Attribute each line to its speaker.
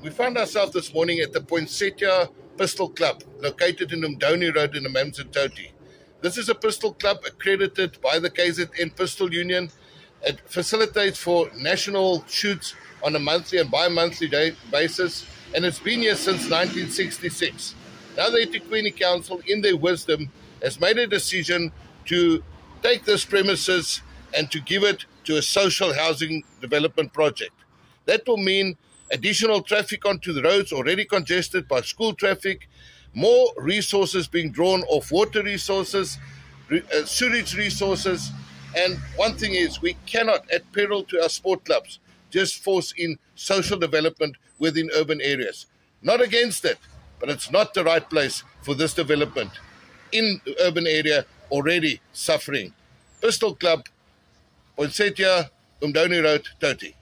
Speaker 1: We found ourselves this morning at the Poinsettia Pistol Club, located in Umdoni Road in Amanzimtoti. This is a pistol club accredited by the KZN Pistol Union. It facilitates for national shoots on a monthly and bi-monthly basis, and it's been here since 1966. Now the eThekwini Council, in their wisdom, has made a decision to take this premises and to give it to a social housing development project. That will mean additional traffic onto the roads already congested by school traffic, more resources being drawn off water resources, sewage resources, and one thing is we cannot, at peril to our sport clubs, just force in social development within urban areas. Not against it, but it's not the right place for this development in the urban area already suffering. Pistol Club, Poinsettia, Umdoni Road, Toti.